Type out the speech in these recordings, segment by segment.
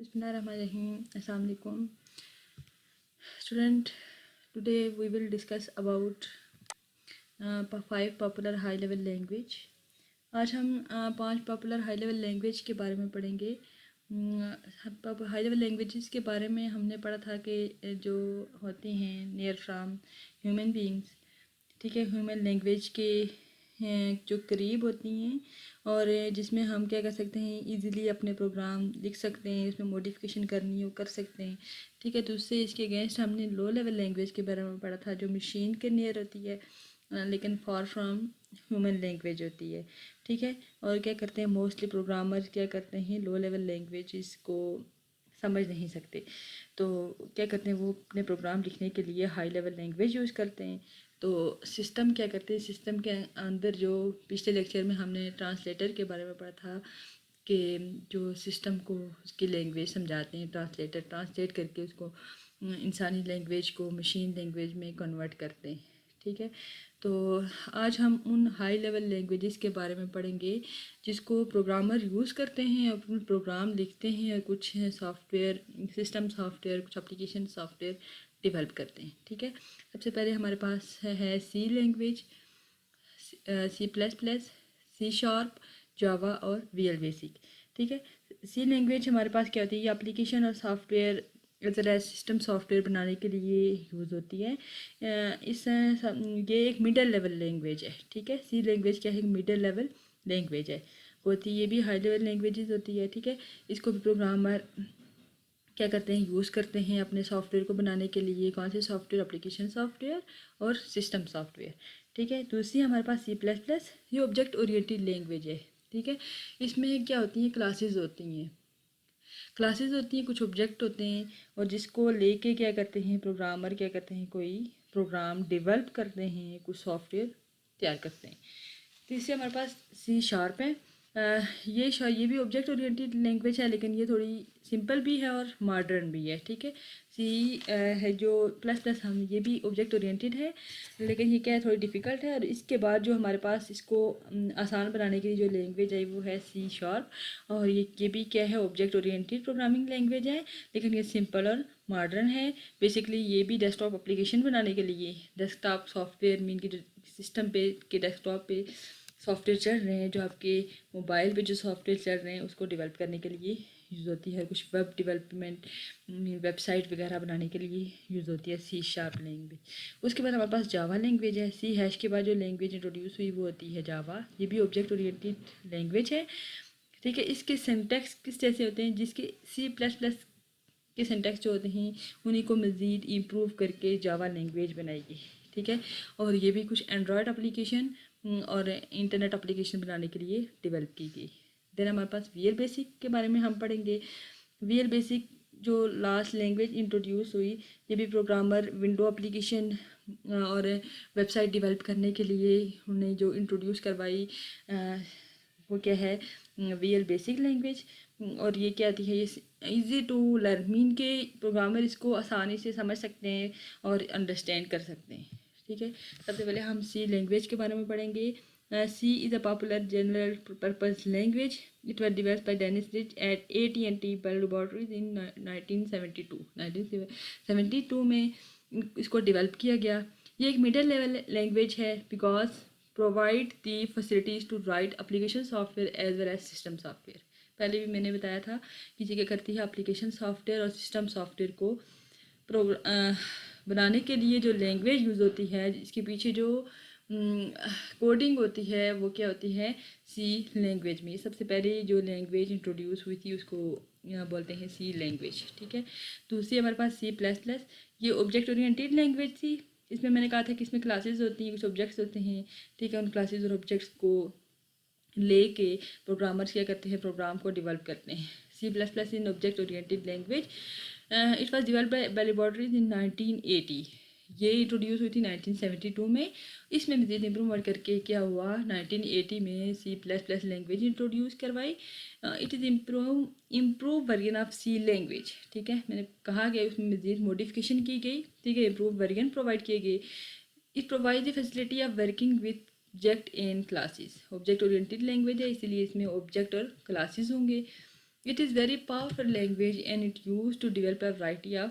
Bismillahirrahmanirrahim. Assalamu alaikum. Student, today we will discuss about 5 popular high level language. آج ہم 5 popular high level language کے بارے میں پڑھیں گے. ہائی لیول لینگویجز کے بارے میں ہم نے پڑھا تھا کہ جو ہوتی ہیں نیئر فرام ہیومن بینگس، ٹھیک ہے، ہیومن لینگویج کے جو قریب ہوتی ہیں اور جس میں ہم کیا کر سکتے ہیں، ایزیلی اپنے پروگرام لکھ سکتے ہیں، اس میں موڈیفیکیشن کرنی ہو کر سکتے ہیں، ٹھیک ہے. تو اس سے اس کے اگینسٹ ہم نے لو لیول لینگویج کے بارے میں پڑھا تھا جو مشین کے نیئر ہوتی ہے لیکن فار فرام ہیومن لینگویج ہوتی ہے، ٹھیک ہے. اور کیا کرتے ہیں، موسٹلی پروگرامر کیا کرتے ہیں، لو لیول لینگویجز کو سمجھ نہیں سکتے، تو کیا کرتے ہیں، وہ اپنے پروگرام لکھنے کے لیے ہائی لیول لینگویج یوز کرتے ہیں. تو سسٹم کیا کرتے ہیں، سسٹم کے اندر جو پچھلے لیکچر میں ہم نے ٹرانسلیٹر کے بارے میں پڑھا تھا کہ جو سسٹم کو اس کی لینگویج سمجھاتے ہیں، ٹرانسلیٹر ٹرانسلیٹ کر کے اس کو انسانی لینگویج کو مشین لینگویج میں کنورٹ کرتے ہیں، ٹھیک ہے. تو آج ہم ان ہائی لیول لینگویجز کے بارے میں پڑھیں گے جس کو پروگرامر یوز کرتے ہیں، اپنے پروگرام لکھتے ہیں اور کچھ soft where system soft where کچھ اپلیکیشن سافٹ ویئر ڈیولپ کرتے ہیں، ٹھیک ہے. سب سے پہلے ہمارے پاس ہے C language, C plus plus, C sharp, Java اور وی ایل بیسک، ٹھیک ہے. سی لینگویج ہمارے پاس کیا ہوتی ہے، یہ اپلیکیشن اور software as well as system software بنانے کے لیے یوز ہوتی ہے. یہ ایک مڈل لیول لینگویج ہے، ٹھیک ہے. سی لینگویج کیا ہے، ایک مڈل لیول لینگویج ہے ہوتی ہے، یہ بھی ہائی لیول لینگویجز ہوتی ہے، ٹھیک ہے. اس کو بھی پروگرامر کیا کرتے ہیں، یوز کرتے ہیں اپنے سافٹ ویئر کو بنانے کے لیے. کون سے soft where, application soft where اور سسٹم سافٹ ویئر، ٹھیک ہے. دوسری ہمارے پاس سی پلس پلس، یہ آبجیکٹ اورینٹیڈ لینگویج ہے، ٹھیک ہے. اس میں کیا ہوتی ہیں، کلاسز ہوتی ہیں، کچھ آبجیکٹ ہوتے ہیں اور جس کو لے کے کیا کرتے ہیں، پروگرامر کیا کرتے ہیں، کوئی پروگرام ڈیولپ کرتے ہیں، کچھ سافٹ ویئر تیار کرتے ہیں. تیسری ہمارے پاس سی شارپ ہے. یہ بھی آبجیکٹ اورینٹیڈ لینگویج ہے لیکن یہ تھوڑی سمپل بھی ہے اور ماڈرن بھی ہے، ٹھیک ہے. سی ہے جو پلس پلس ہم یہ بھی آبجیکٹ اورینٹیڈ ہے لیکن یہ کیا ہے، تھوڑی ڈیفیکلٹ ہے. اور اس کے بعد جو ہمارے پاس اس کو آسان بنانے کے لیے جو لینگویج ہے وہ ہے سی شارپ، اور یہ بھی کیا ہے، آبجیکٹ اورینٹیڈ پروگرامنگ لینگویج ہے لیکن یہ سمپل اور ماڈرن ہے. بیسکلی یہ بھی ڈیسک ٹاپ اپلیکیشن بنانے کے لیے، ڈیسک ٹاپ سافٹ ویئر مین کی سسٹم پہ کے ڈیسک ٹاپ پہ سافٹ ویئر چل رہے ہیں، جو آپ کے موبائل پہ جو سافٹ ویئر چل رہے ہیں اس کو ڈیولپ کرنے کے لیے یوز ہوتی ہے. کچھ ویب ڈیولپمنٹ، ویب سائٹ وغیرہ بنانے کے لیے یوز ہوتی ہے سی شارپ لینگویج. اس کے بعد ہمارے پاس جاوا لینگویج ہے. سی ہیش کے بعد جو لینگویج انٹروڈیوس ہوئی وہ ہوتی ہے جاوا، یہ بھی آبجیکٹ اورینٹیڈ لینگویج ہے، ٹھیک ہے. اس کے سینٹیکس کس جیسے ہوتے ہیں، جس کے سی پلس پلس کے سینٹیکس جو ہوتے ہیں انہیں کو مزید امپروو کر کے جاوا لینگویج بنائی گئی، ٹھیک ہے. اور یہ بھی کچھ اینڈرائڈ اپلیکیشن اور انٹرنیٹ اپلیکیشن بنانے کے لیے ڈیولپ کی گئی. دین ہمارے پاس وی ایل بیسک کے بارے میں ہم پڑھیں گے. وی ایل بیسک جو لاسٹ لینگویج انٹروڈیوس ہوئی، یہ بھی پروگرامر ونڈو اپلیکیشن اور ویب سائٹ ڈیولپ کرنے کے لیے انہوں نے جو انٹروڈیوس کروائی وہ کیا ہے، وی ایل بیسک لینگویج. اور یہ کیا آتی ہے، یہ ایزی ٹو لرن، مین کے پروگرامر اس کو آسانی سے سمجھ سکتے ہیں اور انڈرسٹینڈ کر سکتے ہیں، ٹھیک ہے. سب سے پہلے ہم سی لینگویج کے بارے میں پڑھیں گے. C is a popular general purpose language. It was developed by Dennis Ritchie at AT&T Bell laboratories in 1972 میں اس کو ڈیولپ کیا گیا. یہ ایک مڈل لیول لینگویج ہے because provide the facilities to write application software as well as system software. پہلے بھی میں نے بتایا تھا کہ یہ کیا کرتی ہے، اپلیکیشن سافٹ ویئر اور سسٹم سافٹ ویئر کو بنانے کے لیے جو لینگویج یوز ہوتی ہے، اس کے پیچھے جو کوڈنگ ہوتی ہے وہ کیا ہوتی ہے، سی لینگویج میں. سب سے پہلے جو لینگویج انٹروڈیوس ہوئی تھی اس کو بولتے ہیں سی لینگویج، ٹھیک ہے. دوسری ہمارے پاس سی پلس پلس، یہ آبجیکٹ اورینٹیڈ لینگویج تھی. اس میں نے کہا تھا کہ اس میں کلاسز ہوتی ہیں، کچھ آبجیکٹس ہوتے ہیں، ٹھیک ہے. ان کلاسز اور آبجیکٹس کو لے کے پروگرامرز کیا کرتے ہیں، پروگرام کو ڈیولپ کرتے ہیں. C plus plus in object oriented language. It was develop by laboratories in 1980. یہ انٹروڈیوس ہوئی تھی 1972 میں. اس میں مزید امپرومنٹ کر کے کیا ہوا، 1980 میں C plus plus language introduce کروائی. It is improve version of C language, ٹھیک ہے. میں نے کہا گیا اس میں مزید موڈیفکیشن کی گئی، ٹھیک ہے. امپروو ورژن پرووائڈ کیے گئے. It provide the facility of working with object and classes. Object oriented language ہے اسی لیے اس میں آبجیکٹ اور کلاسز ہوں گے. It is very powerful language and it used to develop a variety of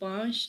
5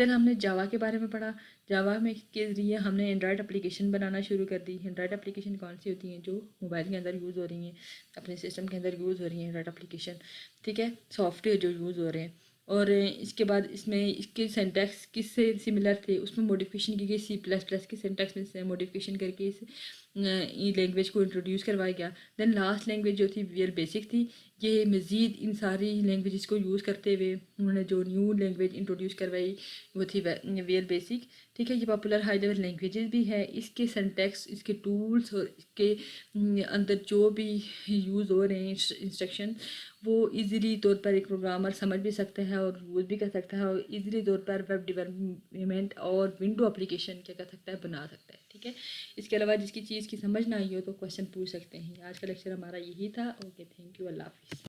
دین ہم نے جاوا کے بارے میں پڑھا. جاوا میں کے ذریعے ہم نے اینڈرائڈ اپلیکیشن بنانا شروع کر دی. اینڈرائڈ اپلیکیشن کون سی ہوتی ہیں؟ جو موبائل کے اندر یوز ہو رہی ہیں, اپنے سسٹم کے اندر یوز ہو رہی ہیں اینڈرائڈ اپلیکیشن, ٹھیک ہے, سافٹ ویئر جو یوز ہو رہے ہیں. اور اس کے بعد اس میں اس کے سینٹیکس کس سے سملر تھے, اس میں موڈیفیکیشن کی گئی. C++ کے سینٹیکس میں سے موڈیفیکیشن کر کے اس لینگویج کو انٹروڈیوس کروایا گیا. دین لاسٹ لینگویج جو تھی ویئر بیسک تھی. یہ مزید ان ساری لینگویجز کو یوز کرتے ہوئے انہوں نے جو نیو لینگویج انٹروڈیوس کروائی وہ تھی ویئر بیسک, ٹھیک ہے. یہ پاپولر ہائی لیول لینگویجز بھی ہے. اس کے سینٹیکس, اس کے ٹولس اور اس کے اندر جو بھی یوز ہو رہے ہیں انسٹرکشن, وہ ایزیلی طور پر ایک پروگرامر سمجھ بھی سکتا ہے اور یوز بھی کر سکتا ہے, اور ایزیلی طور پر ویب ڈیولپمنٹ اور ونڈو اپلیکیشن کیا کر سکتا ہے, بنا سکتا ہے, ٹھیک ہے. اس کے علاوہ جس کی چیز کی سمجھ نہ آئی ہو تو کویشچن پوچھ سکتے ہیں. آج کا لیکچر ہمارا یہی تھا. اوکے, تھینک یو, اللہ حافظ.